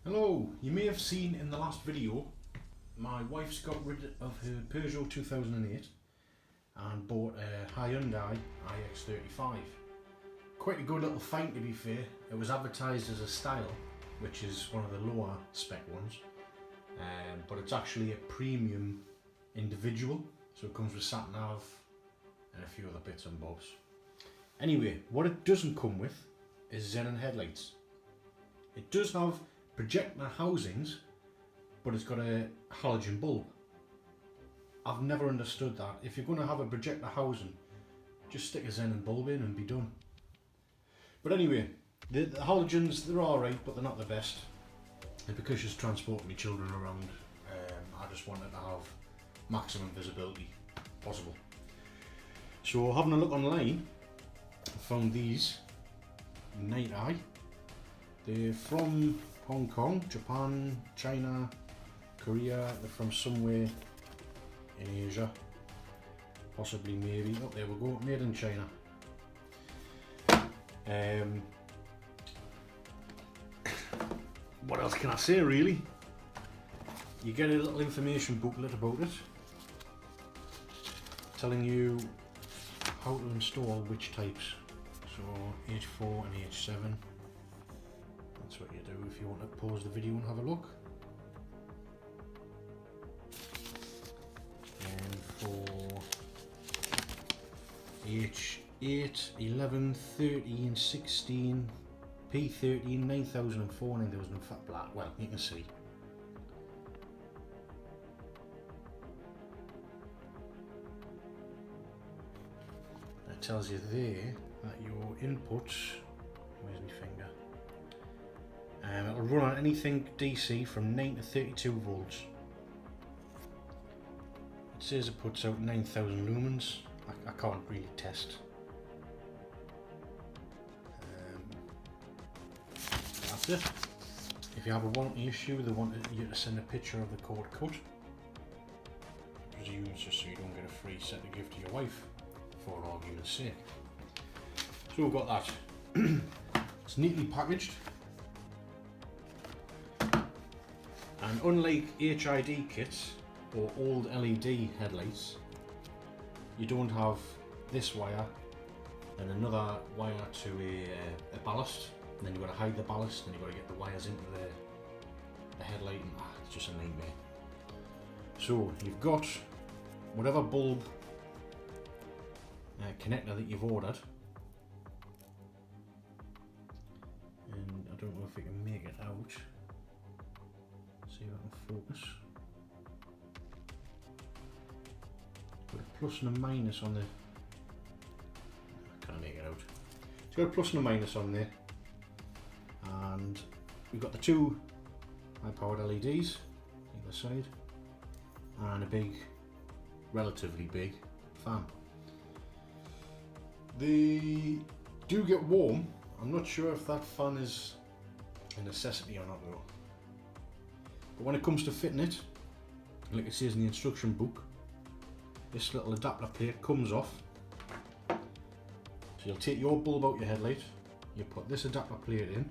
Hello, you may have seen in the last video my wife's got rid of her Peugeot 2008 and bought a Hyundai iX35. Quite a good little find, to be fair. It was advertised as a style, which is one of the lower spec ones, but it's actually a premium individual, so it comes with sat nav and a few other bits and bobs. Anyway, what it doesn't come with is xenon headlights. It does have projector housings, but it's got a halogen bulb. I've never understood that. If you're going to have a projector housing, just stick a xenon bulb in and be done. But anyway, the halogens, they're alright, but they're not the best. And because she's transporting my children around, I just wanted to have maximum visibility possible. So having a look online, I found these Nighteye. They're from Hong Kong, Japan, China, Korea. They're from somewhere in Asia, possibly, maybe. Oh, there we go, made in China. What else can I say, really? You get a little information booklet about it, telling you how to install which types. So H4 and H7. That's what you do if you want to pause the video and have a look. And for H8, 11, 13, 16, P13, 9004, 9005, black. Well, you can see. It tells you there that your inputs, where's my finger? It'll run on anything DC from 9 to 32 volts. It says it puts out 9,000 lumens. I can't really test. That's it. If you have a warranty issue, they want you to send a picture of the cord cut. I presume it's just so you don't get a free set to give to your wife, for argument's sake. So we've got that. It's neatly packaged. And unlike HID kits or old LED headlights, you don't have this wire and another wire to a ballast, and then you've got to hide the ballast, and you've got to get the wires into the headlight, and it's just a nightmare. So you've got whatever bulb connector that you've ordered, and I don't know if we can make it out. See if I can focus. Got a plus and a minus on the. I can't make it out. It's got a plus and a minus on there, and we've got the two high-powered LEDs either side, and a big, relatively big fan. They do get warm. I'm not sure if that fan is a necessity or not though. But when it comes to fitting it, like it says in the instruction book, this little adapter plate comes off. So you'll take your bulb out your headlight, you put this adapter plate in,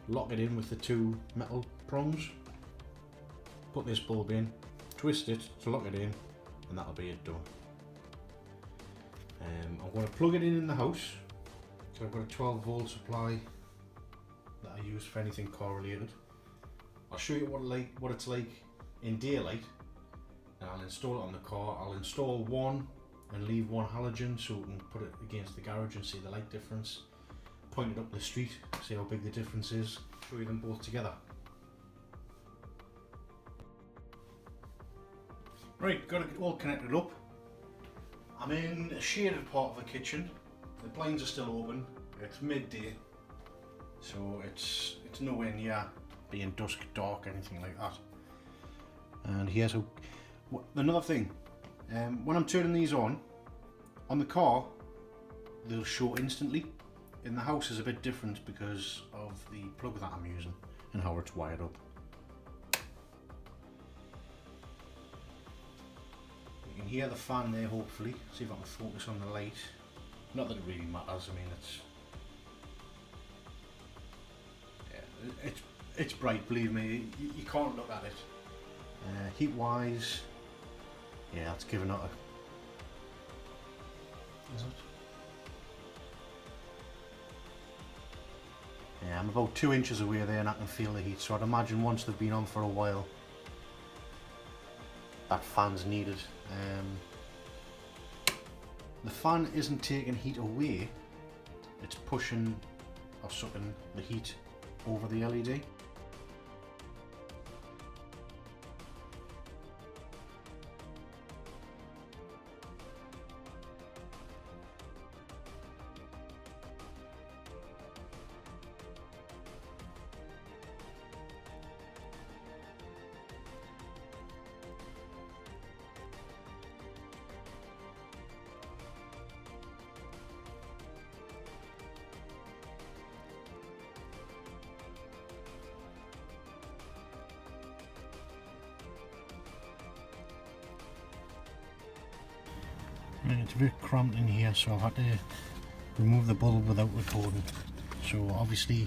lock it in with the two metal prongs, put this bulb in, twist it to lock it in, and that'll be it done. I'm going to plug it in the house. So I've got a 12 volt supply that I use for anything car related. I'll show you what it's like in daylight, and I'll install it on the car. I'll install one and leave one halogen so we can put it against the garage and see the light difference. Point it up the street, see how big the difference is, show you them both together. Right, got it all connected up. I'm in a shaded part of the kitchen. The blinds are still open. It's midday, so it's nowhere near being dusk, dark, anything like that. And here's another thing. When I'm turning these on the car, they'll show instantly. In the house is a bit different because of the plug that I'm using and how it's wired up. You can hear the fan there, hopefully. See if I can focus on the light. Not that it really matters, I mean It's bright, believe me, you can't look at it. Heat wise, yeah, that's giving it a... Is it? Yeah, I'm about 2 inches away there and I can feel the heat, so I'd imagine once they've been on for a while, that fan's needed. The fan isn't taking heat away, it's pushing or sucking the heat over the LED. And it's a bit cramped in here, so I've had to remove the bulb without recording. So obviously,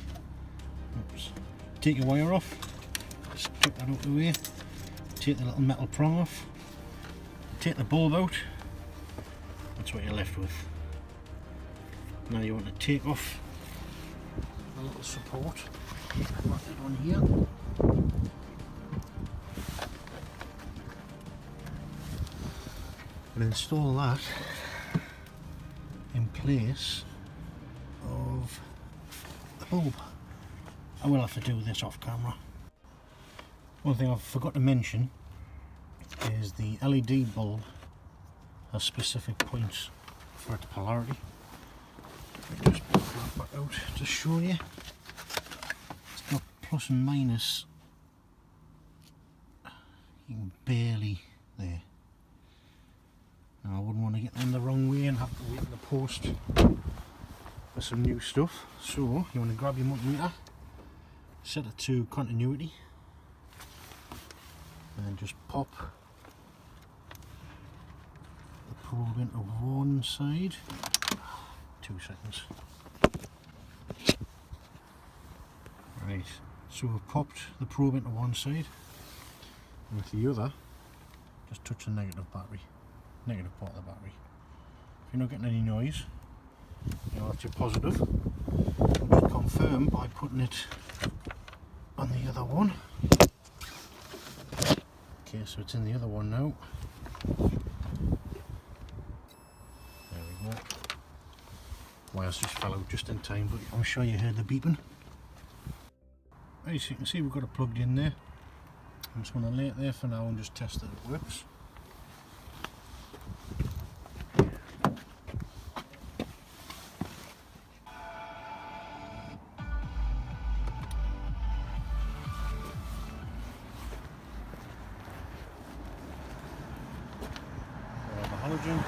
oops, take your wire off, just tuck that out of the way, take the little metal prong off, take the bulb out, that's what you're left with. Now you want to take off the little support, put it on here. And install that in place of the bulb. I will have to do this off camera. One thing I forgot to mention is the LED bulb has specific points for its polarity. Let me just pull that back out to show you. It's got plus and minus. You can barely there. Now, I wouldn't want to get them the wrong way and have to wait in the post for some new stuff. So you want to grab your multimeter, set it to continuity, and just pop the probe into one side. 2 seconds. Right, so we've popped the probe into one side, and with the other, just touch the negative part of the battery. If you're not getting any noise, you know that's your positive. Just confirm by putting it on the other one. Okay, so it's in the other one now. There we go. Wires just fell out just in time, but I'm sure you heard the beeping. As you can see, we've got it plugged in there. I'm just going to lay it there for now and just test that it works. Halogen.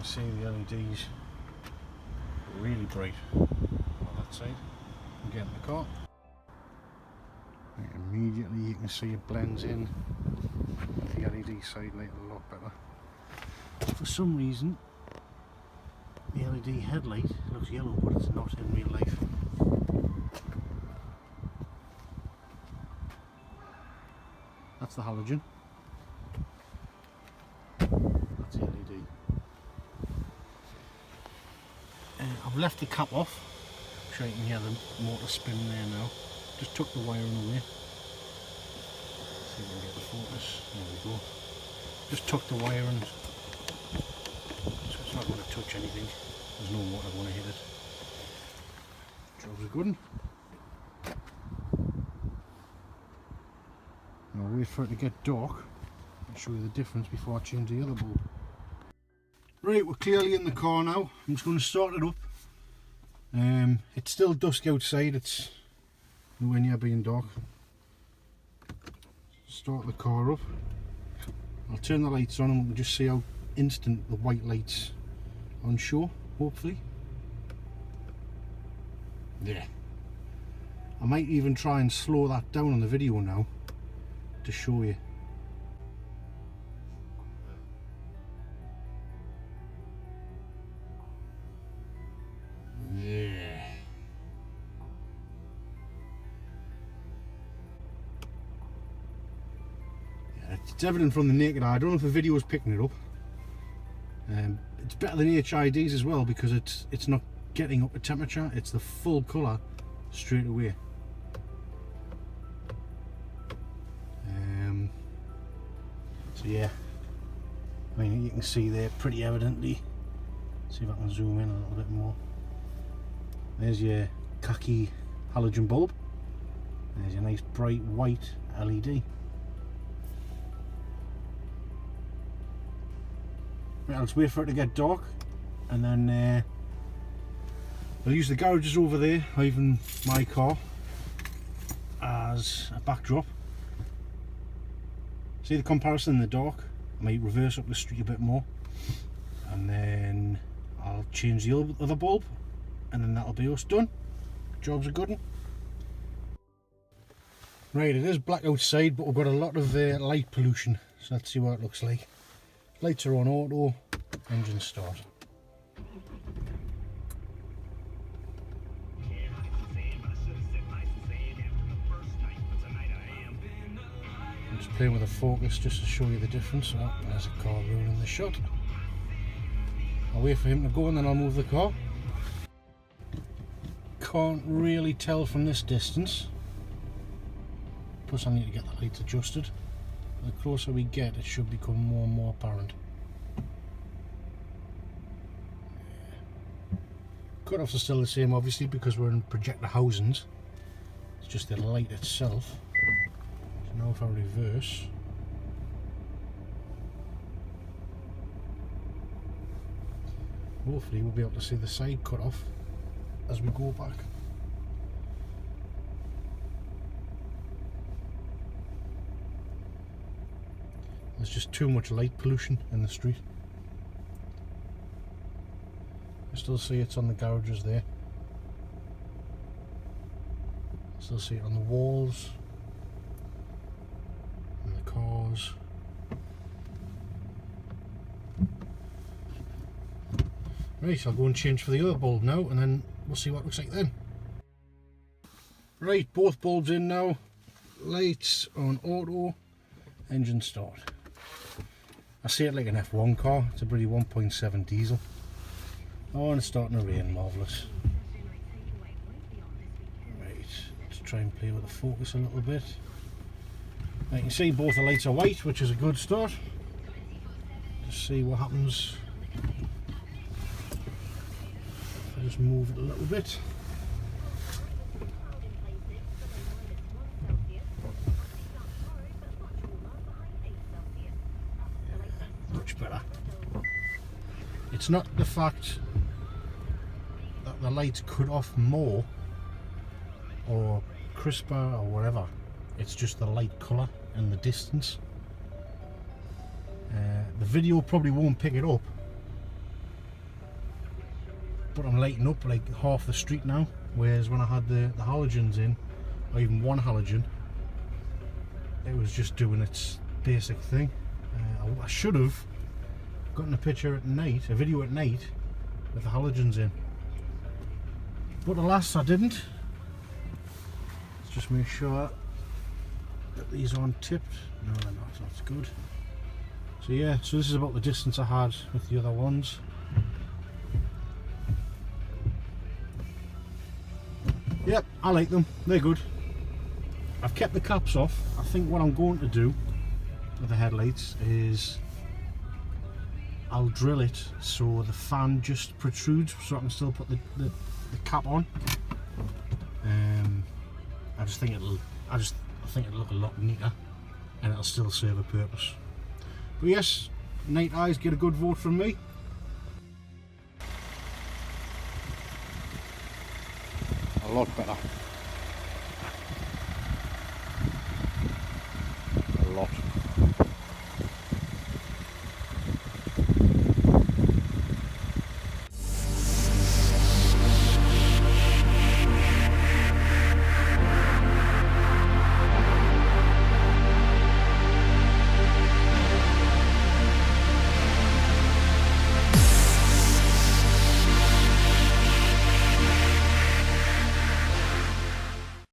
As you can see, the LEDs are really bright on that side. You get in the car, and immediately you can see it blends in with the LED side light a lot better. For some reason, the LED headlight looks yellow, but it's not in real life. That's the halogen. That's the LED. I've left the cap off. I'm sure you can hear the motor spinning there now. Just took the wiring away. See if we can get the focus. There we go. Just took the wiring, so it's not going to touch anything. There's no water going to hit it. Job's a good one. I'll wait for it to get dark and show you the difference before I change the other bulb. Right, we're clearly in the car now. I'm just going to start it up. It's still dusk outside, it's nowhere near being dark. Start the car up. I'll turn the lights on and we can just see how instant the white lights on show, hopefully. There. I might even try and slow that down on the video now to show you. It's evident from the naked eye. I don't know if the video is picking it up. It's better than HIDs as well because it's not getting up to temperature. It's the full colour straight away. So yeah, I mean, you can see there pretty evidently. See if I can zoom in a little bit more. There's your khaki halogen bulb. There's your nice bright white LED. Right, let's wait for it to get dark, and then I'll use the garages over there, or even my car, as a backdrop. See the comparison in the dark? I might reverse up the street a bit more, and then I'll change the other bulb, and then that'll be us done. Job's a good one. Right, it is black outside, but we've got a lot of light pollution, so let's see what it looks like. Lights are on auto, engine start. I'm just playing with the focus just to show you the difference. Oh, there's a car ruining the shot. I'll wait for him to go and then I'll move the car. Can't really tell from this distance. Plus I need to get the lights adjusted. The closer we get, it should become more and more apparent. Cut-offs are still the same, obviously, because we're in projector housings. It's just the light itself. So now if I reverse, hopefully we'll be able to see the side cut-off as we go back. There's just too much light pollution in the street. I still see it's on the garages there. I still see it on the walls, and the cars. Right, I'll go and change for the other bulb now, and then we'll see what it looks like then. Right, both bulbs in now. Lights on auto, engine start. I see it like an F1 car. It's a bloody 1.7 diesel. Oh, and it's starting to rain. Marvellous. Right, let's try and play with the focus a little bit. Now you can see both the lights are white, which is a good start. Just see what happens. If I just move it a little bit. Much better. It's not the fact that the lights cut off more or crisper or whatever, it's just the light colour and the distance. The video probably won't pick it up, but I'm lighting up like half the street now, whereas when I had the halogens in, or even one halogen, it was just doing its basic thing. I should have gotten a picture at night, a video at night with the halogens in, but alas I didn't. Let's just make sure that these aren't tipped. No, they're not. That's good. So yeah, so this is about the distance I had with the other ones. Yep, I like them. They're good. I've kept the caps off. I think what I'm going to do with the headlights is I'll drill it so the fan just protrudes, so I can still put the cap on. I think it'll look a lot neater, and it'll still serve a purpose. But yes, Nighteyes get a good vote from me. A lot better. A lot.